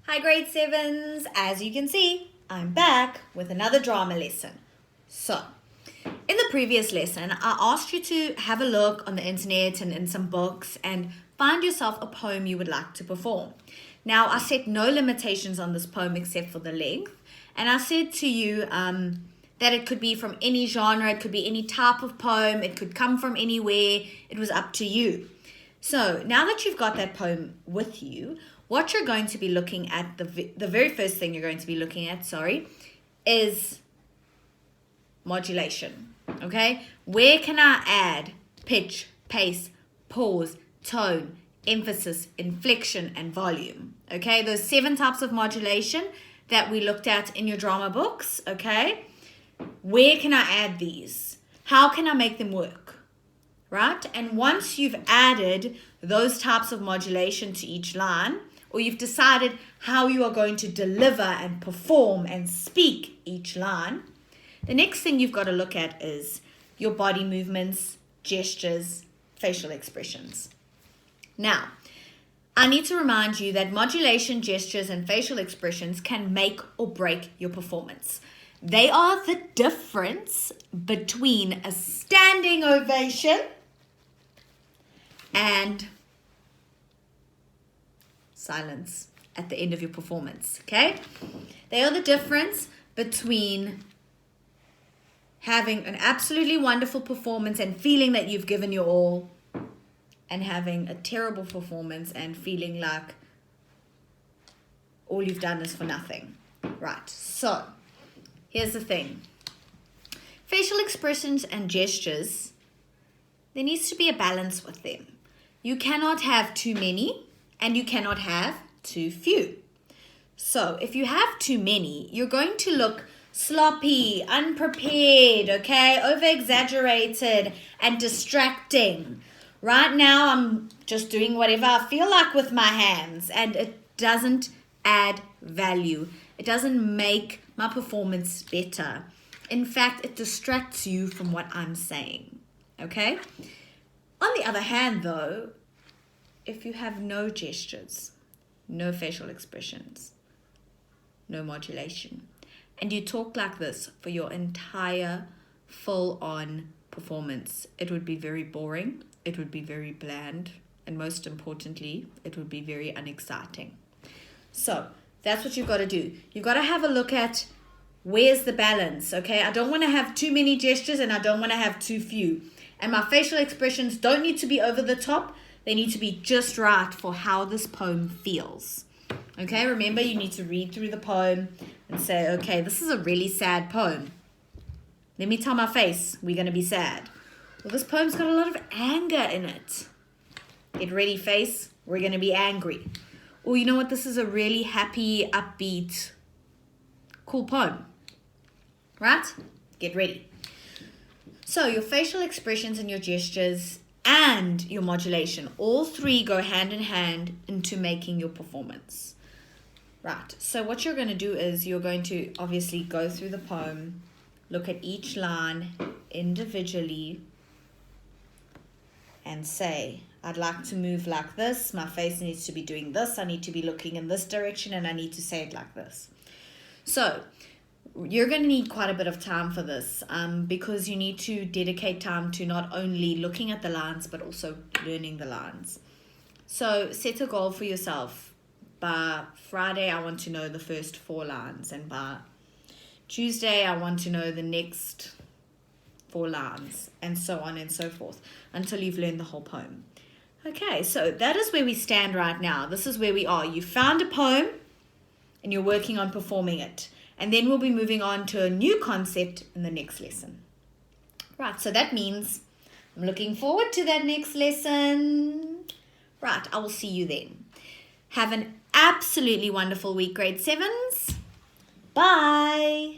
Hi grade 7s, as you can see, I'm back with another drama lesson. So, in the previous lesson, I asked you to have a look on the internet and in some books and find yourself a poem you would like to perform. Now, I set no limitations on this poem except for the length, and I said to you that it could be from any genre, it could be any type of poem, it could come from anywhere, it was up to you. So, now that you've got that poem with you, what you're going to be looking at, the very first thing you're going to be looking at, is modulation, okay? Where can I add pitch, pace, pause, tone, emphasis, inflection, and volume, okay? Those 7 types of modulation that we looked at in your drama books, okay? Where can I add these? How can I make them work, right? And once you've added those types of modulation to each line, or you've decided how you are going to deliver and perform and speak each line, the next thing you've got to look at is your body movements, gestures, facial expressions. Now, I need to remind you that modulation, gestures, and facial expressions can make or break your performance. They are the difference between a standing ovation and silence at the end of your performance, okay? They are the difference between having an absolutely wonderful performance and feeling that you've given your all and having a terrible performance and feeling like all you've done is for nothing. Right, so here's the thing. Facial expressions and gestures, there needs to be a balance with them. You cannot have too many and you cannot have too few. So if you have too many, you're going to look sloppy, unprepared, okay, over-exaggerated and distracting. Right now, I'm just doing whatever I feel like with my hands, and it doesn't add value. It doesn't make my performance better. In fact, it distracts you from what I'm saying, okay? On the other hand, though, if you have no gestures, no facial expressions, no modulation, and you talk like this for your entire full-on performance, it would be very boring, it would be very bland, and most importantly, it would be very unexciting. So that's what you've got to do. You've got to have a look at where's the balance, okay? I don't want to have too many gestures and I don't want to have too few. And my facial expressions don't need to be over the top. They need to be just right for how this poem feels. Okay, remember you need to read through the poem and say, okay, this is a really sad poem. Let me tell my face we're going to be sad. Well, this poem's got a lot of anger in it. Get ready, face, we're going to be angry. Or you know what, this is a really happy, upbeat, cool poem. Right? Get ready. So your facial expressions and your gestures and your modulation, all 3 go hand in hand into making your performance. Right, so what you're going to do is you're going to obviously go through the poem, look at each line individually, and say, I'd like to move like this, my face needs to be doing this, I need to be looking in this direction, and I need to say it like this. So you're going to need quite a bit of time for this because you need to dedicate time to not only looking at the lines but also learning the lines. So set a goal for yourself. By Friday, I want to know the first 4 lines, and by Tuesday, I want to know the next 4 lines, and so on and so forth until you've learned the whole poem. Okay, so that is where we stand right now. This is where we are. You found a poem and you're working on performing it. And then we'll be moving on to a new concept in the next lesson. Right, so that means I'm looking forward to that next lesson. Right, I will see you then. Have an absolutely wonderful week, grade 7s. Bye.